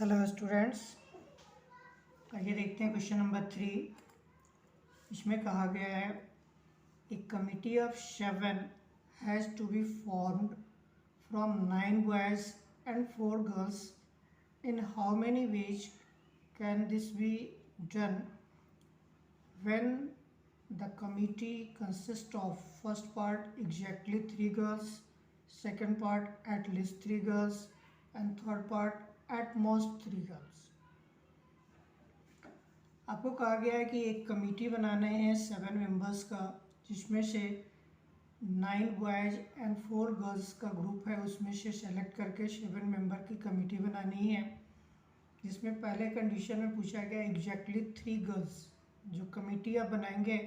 Hello students, आइए देखते हैं क्वेश्चन नंबर 3। इसमें कहा गया है a committee of 7 has to be formed from 9 boys and 4 girls. In how many ways can this be done when the committee consist of first part exactly 3 girls, second part at least 3 girls and third part at most 3 girls. आपको कहा गया है कि एक committee बनाना है 7 members का, जिसमें से 9 बॉयज़ एंड 4 गर्ल्स का ग्रुप है, उसमें से सेलेक्ट करके 7 मेंबर की कमेटी बनानी है। जिसमें पहले कंडीशन में पूछा गया एग्जैक्टली 3 गर्ल्स। जो कमेटी आप बनाएंगे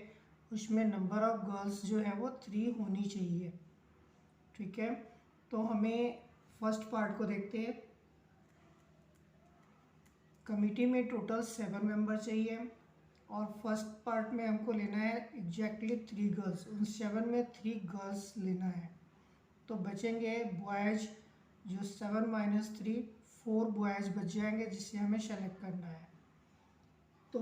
उसमें नंबर ऑफ गर्ल्स जो है वो 3 होनी चाहिए। ठीक है, तो हमें फर्स्ट पार्ट को देखते हैं। कमेटी में टोटल 7 मेंबर चाहिए और फर्स्ट पार्ट में हमको लेना है एग्जैक्टली 3 गर्ल्स। उन 7 में 3 गर्ल्स लेना है, तो बचेंगे बॉयज़ जो 7 माइनस 3 4 बॉयज़ बच जाएंगे, जिससे हमें सेलेक्ट करना है। तो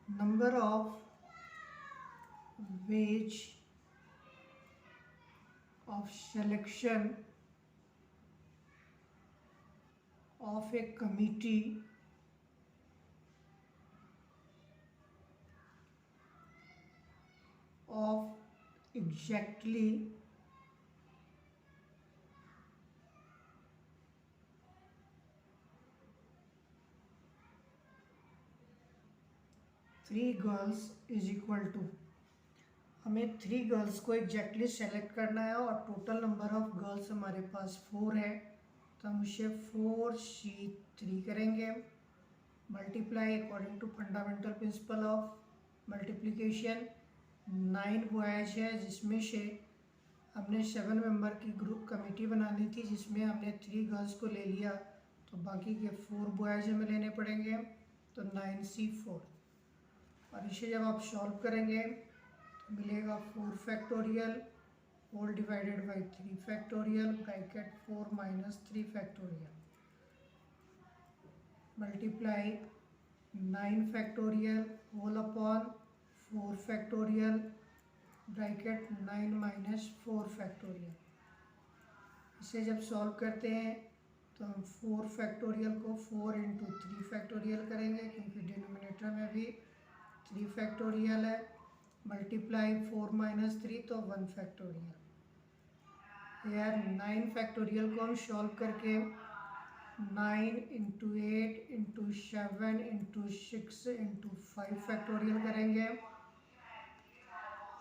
number of ways of selection of a committee of exactly 3 girls is equal to, हमें 3 गर्ल्स को एग्जैक्टली सेलेक्ट करना है और टोटल नंबर ऑफ गर्ल्स हमारे पास 4 है, तो हम उसे 4C3 करेंगे। Multiply according to fundamental principle of multiplication. 9 boys है, जिसमें से हमने 7 मेंबर की ग्रुप कमेटी बनानी थी, जिसमें हमने 3 गर्ल्स को ले लिया, तो बाकी के 4 बॉयज़ हमें लेने पड़ेंगे, तो 9C4। और इसे जब आप सॉल्व करेंगे तो मिलेगा 4 factorial whole divided by 3 factorial bracket 4 minus 3 factorial multiply 9 factorial whole upon 4 factorial bracket 9 minus 4 factorial. इसे जब सॉल्व करते हैं तो हम 4 फैक्टोरियल को 4 इंटू 3 फैक्टोरियल करेंगे, क्योंकि डिनोमिनेटर में भी 3 फैक्टोरियल है। मल्टीप्लाई 4 माइनस 3 तो 1 फैक्टोरियल। यार 9 फैक्टोरियल को हम सॉल्व करके 9 into 8 into 7 into 6 into 5 factorial करेंगे।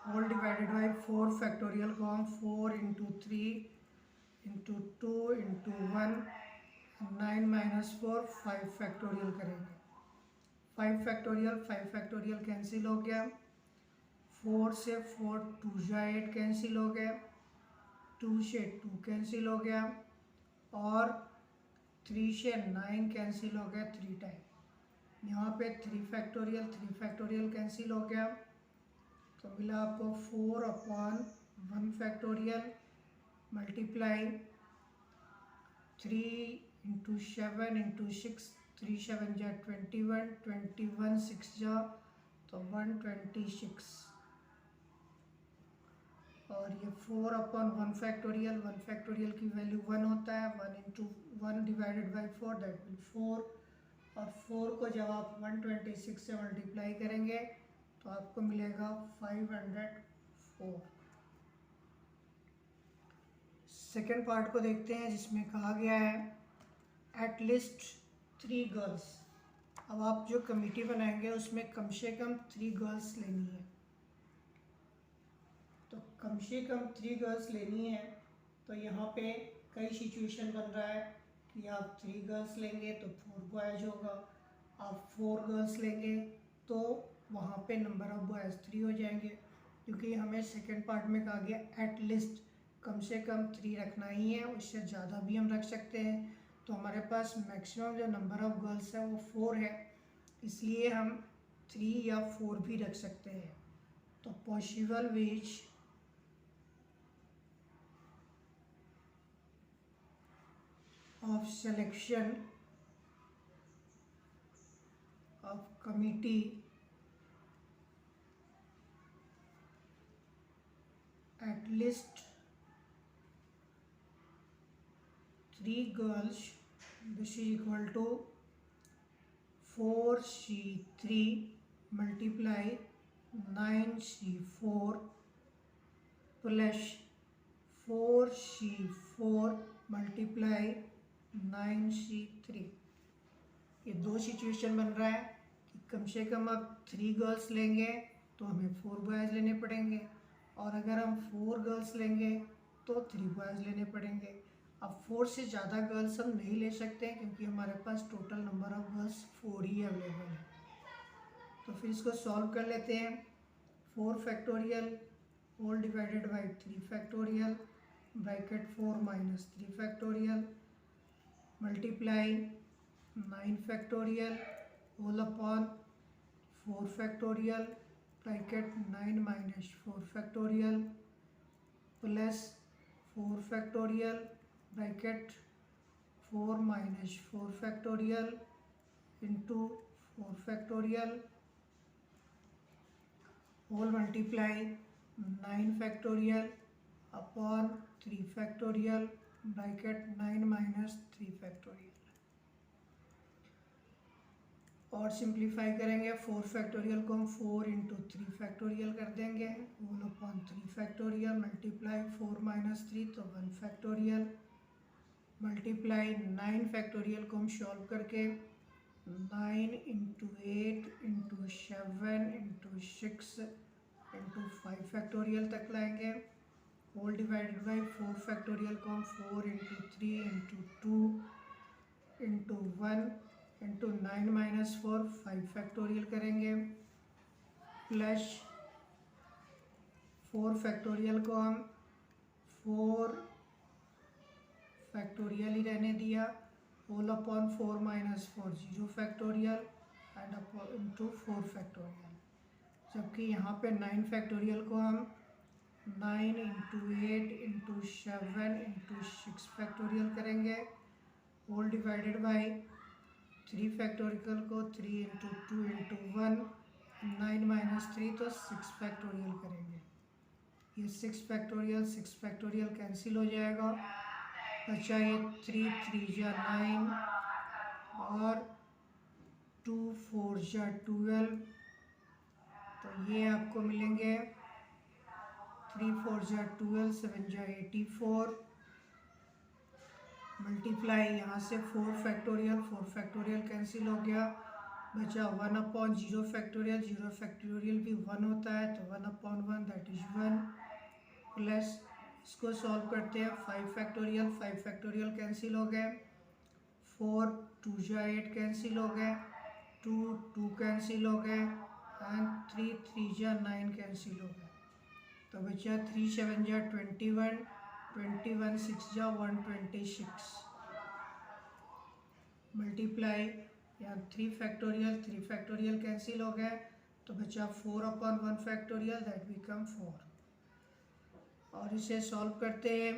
होल डिवाइडेड बाई 4 फैक्टोरियल को हम 4 into 3 into 2 into 1 9 minus 4 5 factorial करेंगे। 5 फैक्टोरियल कैंसिल हो गया। 4 से 4 2 जा 8 कैंसिल हो गया, 2 से 2 कैंसिल हो गया, और 3 से 9 कैंसिल हो गया 3 टाइम। यहाँ पे 3 फैक्टोरियल कैंसिल हो गया, तो मिला आपको 4 upon 1 factorial multiply 3 into 7 into 6 3 7 जा 21 21 6 जा तो 126, और ये 4 अपॉन 1 फैक्टोरियल की वैल्यू 1 होता है। 1 into 1 divided by 4 that will 4, और 4 को जब आप 126 से मल्टीप्लाई करेंगे तो आपको मिलेगा 504। सेकेंड पार्ट को देखते हैं, जिसमें कहा गया है एट लीस्ट 3 गर्ल्स। अब आप जो कमेटी बनाएंगे उसमें कम से कम 3 गर्ल्स लेनी है, तो कम से कम 3 गर्ल्स लेनी है। तो यहाँ पे कई सिचुएशन बन रहा है कि आप 3 गर्ल्स लेंगे तो 4 बॉयज़ होगा, आप 4 गर्ल्स लेंगे तो वहाँ पे नंबर ऑफ बॉयज़ 3 हो जाएंगे, क्योंकि हमें सेकेंड पार्ट में कहा गया एट लीस्ट कम से कम 3 रखना ही है, उससे ज़्यादा भी हम रख सकते हैं। तो हमारे पास मैक्सिमम जो नंबर ऑफ गर्ल्स है वो 4 है, इसलिए हम 3 या 4 भी रख सकते हैं। तो possible ways of selection of committee at least 3 girls, this is equal to 4C3 multiply 9C4 plus 4C4 multiply 9C3। ये दो सिचुएशन बन रहा है कि कम से कम अब 3 गर्ल्स लेंगे तो हमें 4 बॉयज़ लेने पड़ेंगे, और अगर हम 4 गर्ल्स लेंगे तो 3 बॉयज़ लेने पड़ेंगे। अब 4 से ज़्यादा गर्ल्स हम नहीं ले सकते क्योंकि हमारे पास टोटल नंबर ऑफ गर्ल्स 4 ही अवेलेबल है। तो फिर इसको सॉल्व कर लेते हैं। 4 factorial whole divided by 3 factorial bracket 4 minus 3 factorial multiply 9 factorial whole upon 4 factorial bracket 9 minus 4 factorial plus 4 factorial bracket 4 minus 4 factorial into 4 factorial whole multiply 9 factorial upon 3 factorial bracket 9 minus 3 factorial. और simplify करेंगे 4 factorial को हम 4 into 3 factorial कर देंगे whole upon 3 factorial multiply 4 minus 3 तो 1 factorial multiply 9 factorial को हम solve करके 9 into 8 into 7 into 6 into 5 factorial तक लाएंगे। होल डिवाइडेड बाई 4 फैक्टोरियल को हम 4 into 3 into 2 into 1 into 9 minus 4 5 factorial करेंगे प्लस 4 फैक्टोरियल को हम 4 फैक्टोरियल ही रहने दिया whole upon 4 minus 4 0 factorial and upon into 4 factorial. जबकि यहाँ पे 9 फैक्टोरियल को हम 9 इंटू 8 इंटू 7 इंटू 6 फैक्टोरियल करेंगे होल डिवाइडेड बाई 3 फैक्टोरियल को 3 इंटू 2 इंटू 1 9 माइनस 3 तो 6 फैक्टोरियल करेंगे। ये 6 फैक्टोरियल कैंसिल हो जाएगा, बचा ये 3 3 जा 9 और 2 4 जा 12 तो ये आपको मिलेंगे 3 4 जा 12 7 जा 84 मल्टीप्लाई यहाँ से 4 फैक्टोरियल कैंसिल हो गया, बचा 1 अपॉन 0 फैक्टोरियल भी 1 होता है तो 1 अपॉन 1 दैट इज 1 प्लस इसको सॉल्व करते हैं 5 फैक्टोरियल कैंसिल हो गए, 4 2 जा 8 कैंसिल हो गए, 2 2 कैंसिल हो गए एंड 3 3 जा 9 कैंसिल हो गए तो बचा 3 7 जा 21 6 जा 126 मल्टीप्लाई यहाँ 3 फैक्टोरियल कैंसिल हो गए तो बचा 4 अपॉन 1 फैक्टोरियल दैट बिकम 4 और इसे सॉल्व करते हैं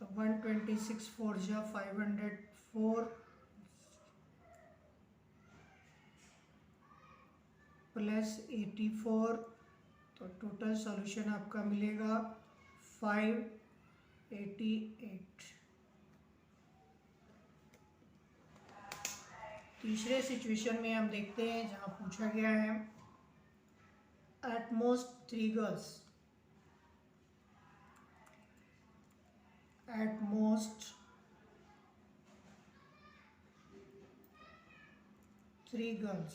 तो 126 4 जा 504 प्लस 84 तो टोटल सॉल्यूशन आपका मिलेगा 588। तीसरे सिचुएशन में हम देखते हैं जहाँ पूछा गया है eight most 3 girls, eight most 3 girls.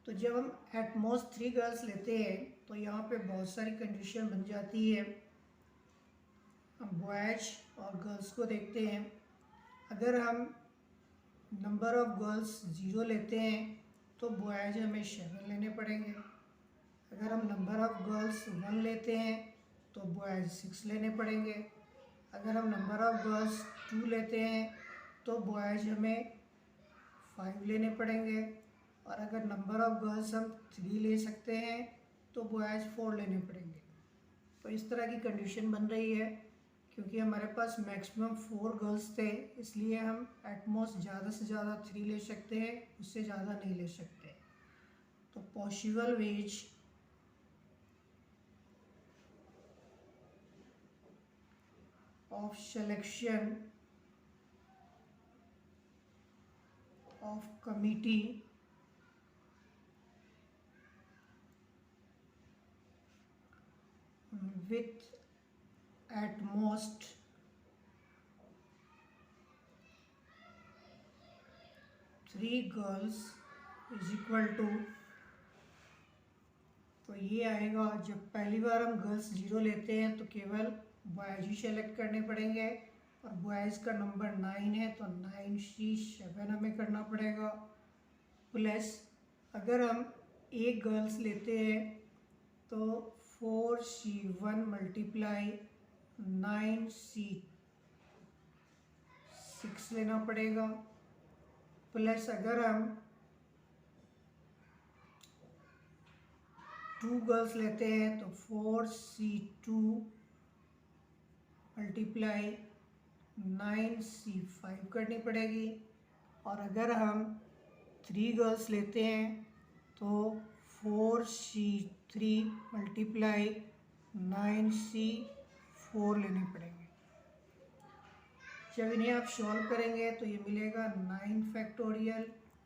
तो जब हम एट मोस्ट 3 गर्ल्स लेते हैं तो यहाँ पे बहुत सारी कंडीशन बन जाती है। हम बॉयज और गर्ल्स को देखते हैं। अगर हम नंबर ऑफ गर्ल्स 0 लेते हैं तो बॉयज हमें 7 लेने पड़ेंगे। अगर हम नंबर ऑफ गर्ल्स 1 लेते हैं तो बॉयज 6 लेने पड़ेंगे। अगर हम नंबर ऑफ गर्ल्स 2 लेते हैं तो बॉयज हमें 5 लेने पड़ेंगे। और अगर नंबर ऑफ गर्ल्स हम 3 ले सकते हैं तो बॉयज 4 लेने पड़ेंगे। तो इस तरह की कंडीशन बन रही है क्योंकि हमारे पास मैक्सिमम 4 गर्ल्स थे, इसलिए हम एटमोस्ट ज़्यादा से ज़्यादा 3 ले सकते हैं, उससे ज़्यादा नहीं ले सकते। तो possible ways of selection of committee with at most 3 girls is equal to, तो ये आएगा जब पहली बार हम गर्ल्स 0 लेते हैं तो केवल बॉयज़ ही सेलेक्ट करने पड़ेंगे, और बॉयज़ का नंबर 9 है तो 9C7 हमें करना पड़ेगा। प्लस अगर हम एक गर्ल्स लेते हैं तो 4C1 मल्टीप्लाई 9C6 लेना पड़ेगा। प्लस अगर हम 2 गर्ल्स लेते हैं तो 4C2 मल्टीप्लाई 9C5 करनी पड़ेगी। और अगर हम 3 गर्ल्स लेते हैं तो 4C3 मल्टीप्लाई 9C4 लेने पड़ेंगे। जब इन्हें आप सॉल्व करेंगे तो ये मिलेगा 9 factorial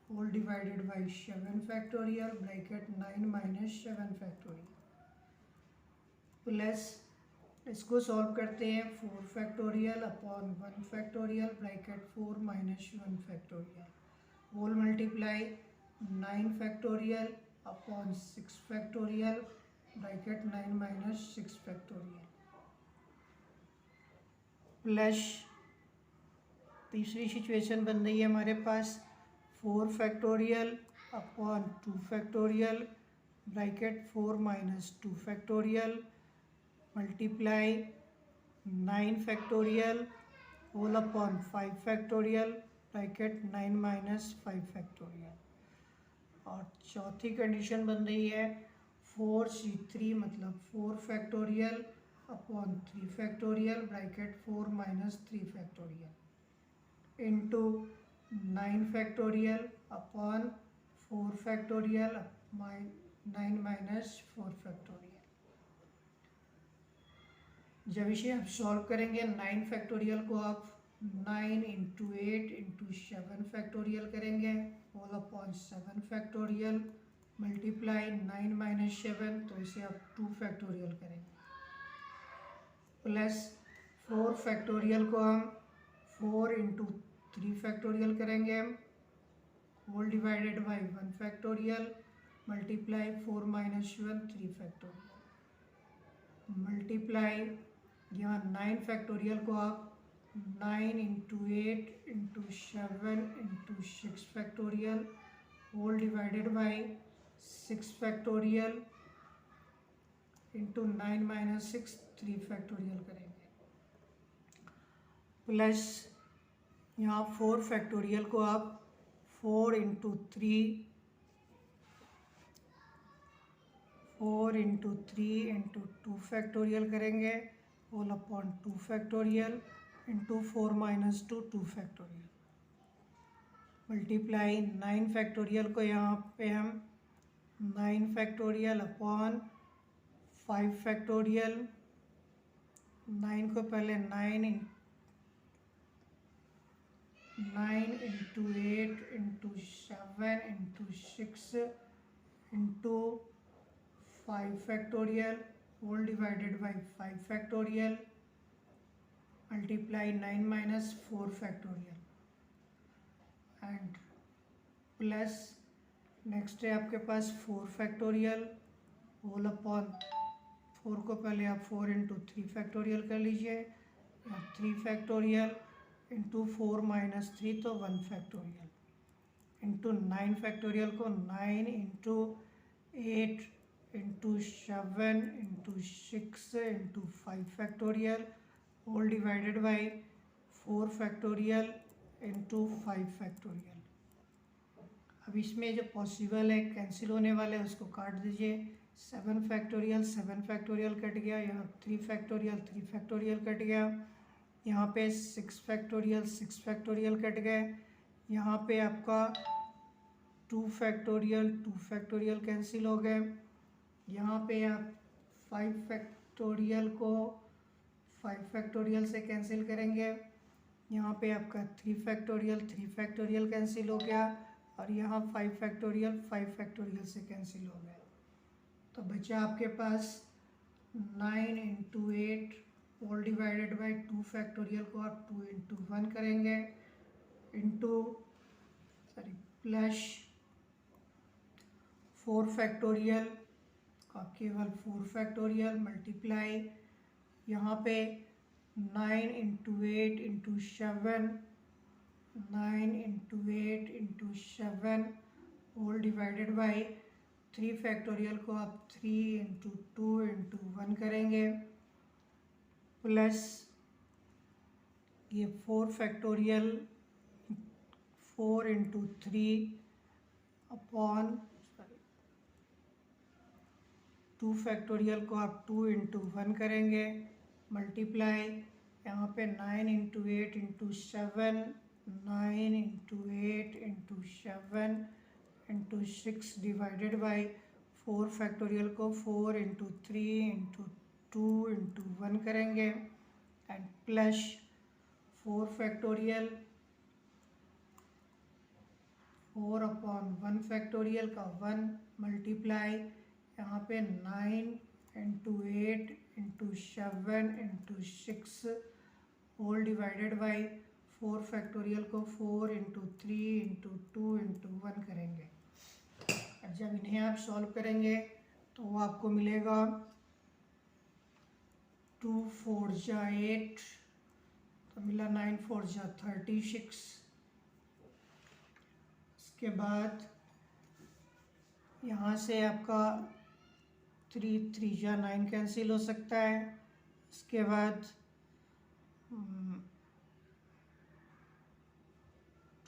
whole divided by 7 factorial bracket 9 minus 7 factorial, plus इसको सॉल्व करते हैं 4 factorial upon 1 factorial bracket 4 minus 1 factorial whole multiply 9 factorial upon 6 factorial bracket 9 minus 6 factorial, plus तीसरी सिचुएशन बन रही है हमारे पास 4 factorial upon 2 factorial bracket 4 minus 2 factorial multiply 9 factorial whole upon 5 factorial bracket 9 minus 5 factorial. और चौथी कंडीशन बन रही है 4C3 मतलब 4 factorial upon 3 factorial bracket 4 minus 3 factorial into 9 factorial upon 4 factorial 9 minus 4 factorial. जब इसे आप सॉल्व करेंगे 9 फैक्टोरियल को आप 9 इंटू 8 इंटू 7 फैक्टोरियल करेंगे whole upon 7 factorial multiply 9 minus 7, तो इसे आप 2 फैक्टोरियल करेंगे, प्लस 4 फैक्टोरियल को हम 4 इंटू 3 फैक्टोरियल करेंगे whole divided by 1 factorial multiply 4 minus 1 3 factorial multiply यहाँ 9 फैक्टोरियल को आप 9 into 8 into 7 into 6 factorial whole divided by 6 factorial into 9 minus 6 3 factorial करेंगे, प्लस यहाँ 4 फैक्टोरियल को आप 4 इंटू 3 इंटू 2 फैक्टोरियल करेंगे whole upon 2 factorial into 4 minus 2 2 factorial multiply 9 factorial को यहाँ पे हम 9 फैक्टोरियल अपॉन 5 फैक्टोरियल, 9 को पहले 9 into 8 into 7 into 6 into 5 factorial whole divided by 5 factorial multiply 9 minus 4 factorial and plus next है आपके पास 4 फैक्टोरियल होल अपॉन 4 को पहले आप 4 इंटू 3 फैक्टोरियल कर लीजिए, 3 फैक्टोरियल इंटू 4 माइनस 3 तो 1 फैक्टोरियल इंटू 9 फैक्टोरियल को 9 into 8 into 7 into 6 into 5 factorial whole divided by 4 factorial into 5 factorial. अब इसमें जो पॉसिबल है कैंसिल होने वाले उसको काट दीजिए, 7 फैक्टोरियल कट गया, यहाँ 3 फैक्टोरियल कट गया, यहाँ पे 6 फैक्टोरियल कट गए। यहाँ पे आपका 2 फैक्टोरियल कैंसिल हो गए। यहाँ पे आप 5 फैक्टोरियल को 5 फैक्टोरियल से कैंसिल करेंगे। यहाँ पे आपका 3 फैक्टोरियल कैंसिल हो गया और यहाँ 5 फैक्टोरियल से कैंसिल हो गया। तो बचा आपके पास 9 into 8 whole divided by 2 factorial को आप 2 इंटू 1 करेंगे इंटू प्लस 4 फैक्टोरियल का केवल 4 फैक्टोरियल मल्टीप्लाई यहाँ पे 9 into 8 into 7 9 into 8 into 7 whole divided by 3 factorial को आप 3 इंटू 2 इंटू 1 करेंगे प्लस ये 4 फैक्टोरियल 4 इंटू 3 अपॉन 2 फैक्टोरियल को आप 2 इंटू 1 करेंगे मल्टीप्लाई यहाँ पे 9 into 8 into 7 9 into 8 into 7 into 6 divided by 4 factorial को 4 इंटू 3 इंटू 2 इंटू 1 करेंगे and plus 4 factorial 4 upon 1 factorial का 1 मल्टीप्लाई यहाँ पे 9 into 8 into 7 into 6 whole divided by 4 factorial को 4 इंटू 3 इंटू 2 इंटू 1 करेंगे। और जब इन्हें आप सॉल्व करेंगे तो वो आपको मिलेगा 2 4 जा 8 तो मिला 9 4 जा 36। इसके बाद यहाँ से आपका 3 3 जा 9 कैंसिल हो सकता है। इसके बाद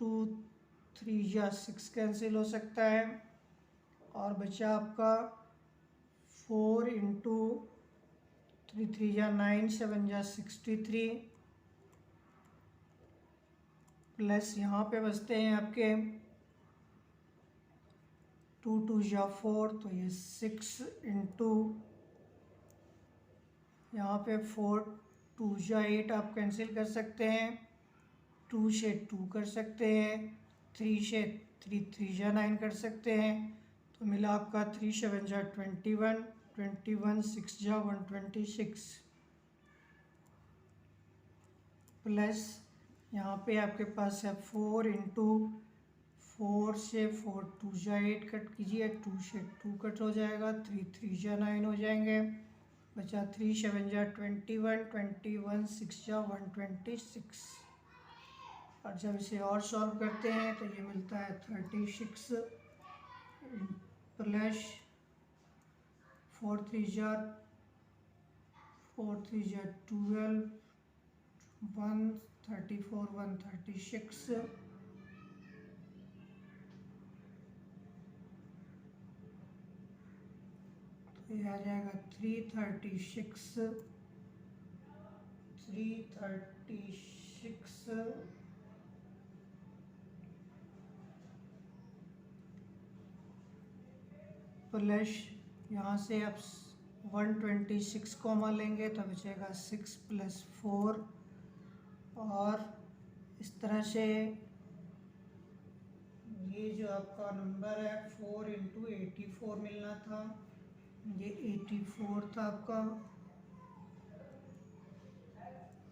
2 3 जा 6 कैंसिल हो सकता है और बचा आपका 4 इंटू 3 3 जा 9 7 जा 63 प्लस यहाँ पे बचते हैं आपके 2 2 जा 4 तो ये 6 इंटू यहाँ पे 4 2 जा 8 आप कैंसिल कर सकते हैं 2 से 2 कर सकते हैं 3 से 3 3 जा 9 कर सकते हैं तो मिला आपका 3 7 जा 21 6 जा 126 प्लस यहाँ पे आपके पास है 4 इंटू 4 से 4 2 जा 8 कट कीजिए 2 से 2 कट हो जाएगा 3 3 जा 9 हो जाएंगे बचा 3 7 जा 21 6 जा 126 और जब इसे और सॉल्व करते हैं तो ये मिलता है 36 प्लस 4 3 जा 12 134 136 तो ये आ जाएगा 336 प्लस यहाँ से आप 126 कॉमा लेंगे तो बचेगा 6 + 4 और इस तरह से ये जो आपका नंबर है 4 इंटू 84 मिलना था ये 84 था आपका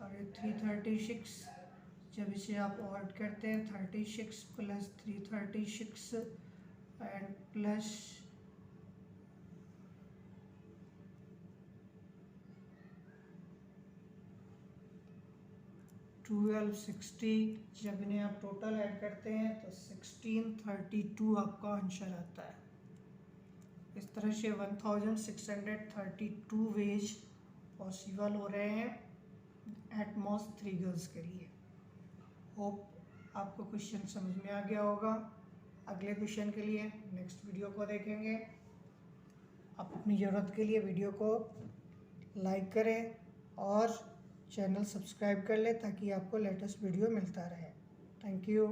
और ये 336 जब इसे आप ऐड करते हैं 36 + 336 एंड प्लस 1260 जब इन्हें आप टोटल ऐड करते हैं तो 1632 आपका आंसर आता है। इस तरह से 1632 वेज पॉसिबल हो रहे हैं एट मोस्ट 3 गर्ल्स के लिए। होप आपको क्वेश्चन समझ में आ गया होगा। अगले क्वेश्चन के लिए नेक्स्ट वीडियो को देखेंगे। आप अपनी ज़रूरत के लिए वीडियो को लाइक करें और चैनल सब्सक्राइब कर ले ताकि आपको लेटेस्ट वीडियो मिलता रहे। Thank you.